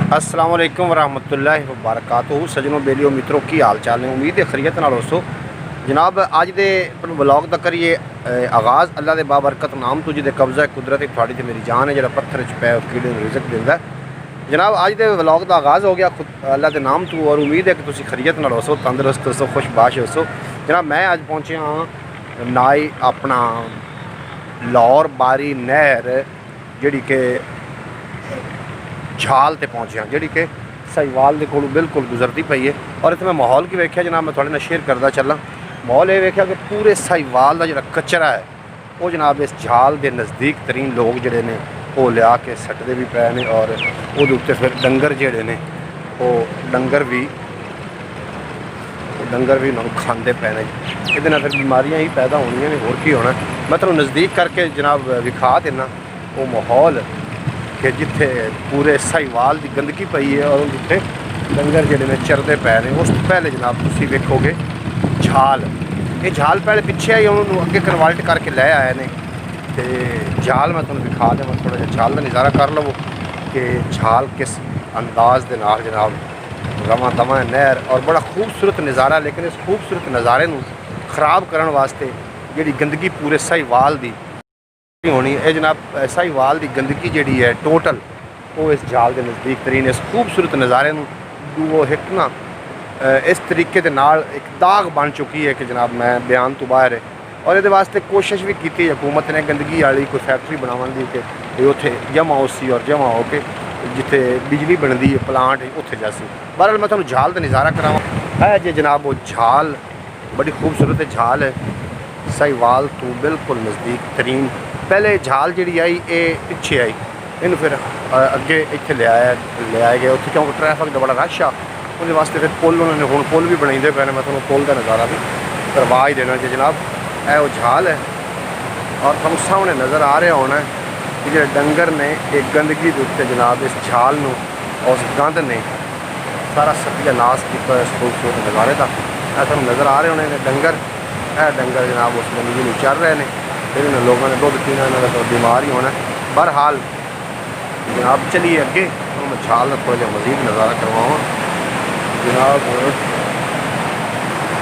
अस्सलाम वालेकुम वरहमतुल्लाहि वबरकातुहू। सजनों बेलियो मित्रों की हाल चाल ने, उम्मीद है खरीयत नाल होसो। जनाब अज दे व्लॉग दा करिए आगाज़। अल्लाह दे बाबरकत नाम तो जिहदे कब्जा कुदरत थोड़ी ते मेरी जान है, जो पत्थर च पै कीड़े रिजक दिंदा है। जनाब अज दे व्लॉग का आगाज़ हो गया अल्लाह के नाम तो, और उम्मीद है कि तुसीं खरीयत नाल होसो, तंदुरुस्त होसो, खुशबाश होसो। जनाब मैं अज पहुँचे हाँ नाई अपना लाहौर बारी नहर जिहड़ी कि झाल ते पहुँचे जी कि साहिवाल के कोलों बिल्कुल गुजरती पई है। और इतने मैं माहौल की वेख्या जनाब, मैं थोड़े नाल शेयर करता चला। माहौल ये वेख्या कि पूरे साहिवाल का जो कचरा है वो जनाब इस झाल के नज़दीक तरीन लोग जोड़े ने वो लिया के सटते भी पे ने, और वो उत्ते फिर डंगर जोड़े ने वो डंगर भी उन्होंने खाते पे ने। ये फिर बीमारियां ही पैदा होनिया ने, होर की होना। मैं तुहानूं नज़दीक करके जनाब विखा देना वो माहौल कि जिथे पूरे साहिवाल की गंदगी पई है और जिथे डंगर जोड़े ने चरते पै ने। उस तो पहले जनाब तुसीं वेखोगे झाल, ये झाल पहले पिछे ही उन्होंने अगे कन्वर्ट करके लै आए ने। तो झाल मैं तुहानूं दिखा देवां, थोड़ा जिहा झाल का नज़ारा कर लवो कि झाल किस अंदाज के नाल जनाब रवां दवां नहर, और बड़ा खूबसूरत नज़ारा। लेकिन इस खूबसूरत नज़ारे नूं खराब करने वास्ते जिहड़ी गंदगी पूरे साहिवाल की होनी है जनाब, साहिवाल की गंदगी जी है टोटल वो इस झाल के नज़दीक तरीन इस खूबसूरत नज़ारे वो एक ना इस तरीके के नाल एक दाग बन चुकी है कि जनाब मैं बयान तो बाहर है। और ये वास्ते कोशिश भी की हुकूमत ने गंदगी वाली कोई फैक्ट्री बनाने की कि उत्थे जमा होसी और जमा हो के जिथे बिजली बनती है प्लांट उत्थे जासी। बहरहाल मैं तुहानूं झाल का नज़ारा करावां है जी जनाब। वो झाल बड़ी खूबसूरत झाल है साहिवाल तो बिल्कुल नज़दीक तरीन। पहले झाल जी आई ये पिछे आई, इन फिर अगे इतने लिया गया उत्थे क्योंकि ट्रैफिक का बड़ा रश आ। उस वास्ते फिर पुल उन्होंने हुण पुल भी बनाते पे। मैं तुहानूं पुल का नज़ारा भी करवा ही देना जी जनाब। यह वो झाल है और तुहानूं सामने नज़र आ रहा होना कि जो डंगर ने एक गंदगी के उत्ते जनाब इस झाल नूं और उस गंद ने सारा सत्यानाश किया इस खूबसूरत नज़ारे का। तुहानूं नज़र आ रहे होने डंगर, डंगर जनाब उस गंदगी में चल रहे हैं। फिर इन लोगों ने दुध पीना, इन्होंने तो बीमार ही होना। बहरहाल जनाब चलिए अगे, मैं झाल का थोड़ा जहा मजीद नज़ारा करवावा जनाब।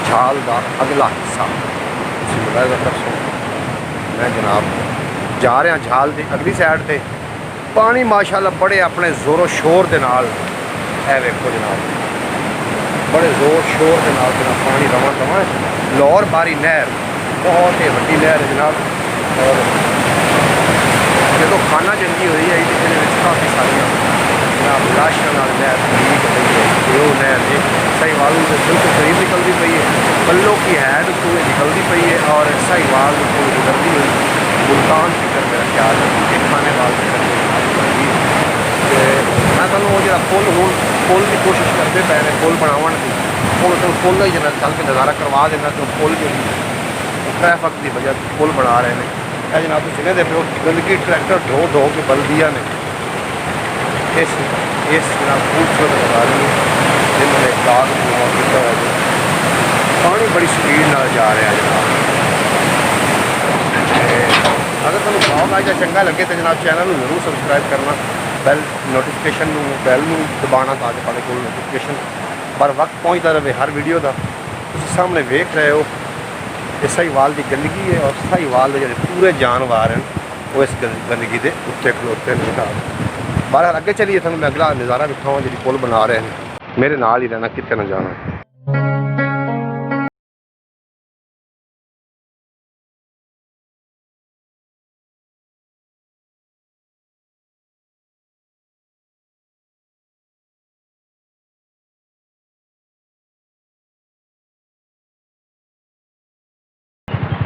झाल का अगला हिस्सा परसों मैं जनाब जा रहा झाल की अगली साइड से। पानी माशाअल्लाह बड़े अपने जोरों शोर के नाल है, वेखो जनाब बड़े जोर शोर के नाल जनाब पानी रवां दवां। लाहौर बारी नहर बहुत ही वड्डी नहर है जनाब। और जो खाना जंगी हुई है ये काफ़ी सारिया जनाब लाशा नहर तरीक पई है। वो नहर जी साहिवाल से बिल्कुल करीब निकलती पई है, पल्लों की हैड तो निकलती पई है और साहिवाल को गुजरती हुई मुल्तान फिक्र मेरा ख्याल है खाने वाले मैं तुहानूं वो जो पुल हूँ पुल की कोशिश करते पे ने पुल बनावन की, हूँ तुम पुल का ही चल के नज़ारा करवा देना। तो पुल जो ट्रैफिक की वजह पुल बना रहे हैं है जनाब। जिन्हें दे पे गंदगी ट्रैक्टर धो के बल्दिया ने इस जनाब खूबसूरत नज़ारे जिन्होंने दाग किया है। पानी बड़ी स्पीड नाल जा रहा है जनाब। अगर तुहानूं ब्लॉग आज चंगा लगे तो जनाब चैनल में जरूर सबसक्राइब करना, बैल नोटिफिकेशन बैल दबाना ताकि तुहाडे कोल नोटिफिकेशन बर वक्त पहुँचता रहे हर वीडियो का। तुसीं सामने वेख रहे हो ये साहिवाल की गंदगी है और साहिवाल के जो पूरे जानवर हैं वो इस गंदगी के उत्ते खलोते हैं जनाब। बाहर अगे चलिए तुहानूं मैं अगला नज़ारा दिखावां जी पुल बना रहे हैं। मेरे नाल ही रहना, कितने ना जाना।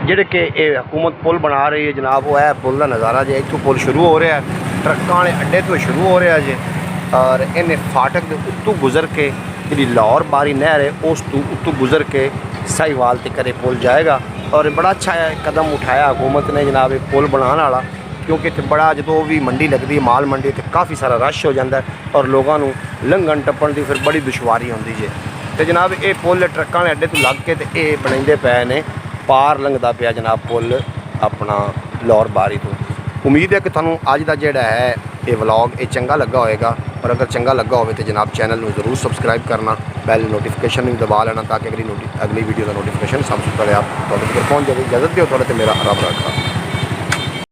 ਜਿਹੜੇ कि हुकूमत पुल बना रही है जनाब, वो है पुल का नज़ारा जो इतों पुल शुरू हो रहा है, ट्रकों वाले अड्डे तो शुरू हो रहा है जी। और इन्हें फाटक के उत्तों गुजर के जी लाहौर बारी नहर है उस उत्तों गुजर के साहिवाल तक करे पुल जाएगा। और बड़ा अच्छा कदम उठाया हुकूमत ने जनाब पुल बनाने वाला, क्योंकि इतने बड़ा जो भी मंडी लगती है माल मंडी तो काफ़ी सारा रश हो जाता है और लोगों को लंघन टप्पन की फिर बड़ी दुश्वारी आती है। तो जनाब ये पुल ट्रकों वाले अड्डे तो लग के तो ये बनाते पे ने पार लंघदा पिया जनाब पुल अपना लाहौर बारी तो। उम्मीद है कि तुहानूं अज दा जिहड़ा है ये व्लॉग ये चंगा लगा होएगा। और अगर चंगा लगा हो तो जनाब चैनल में जरूर सबसक्राइब करना, बैल नोटिफिकेशन भी दबा लेना ताकि अगली वीडियो का नोटिफिकेशन सब से पहले आप पहुँच जाए। इजाज़त दो थोड़ा तो मेरा रब रखा।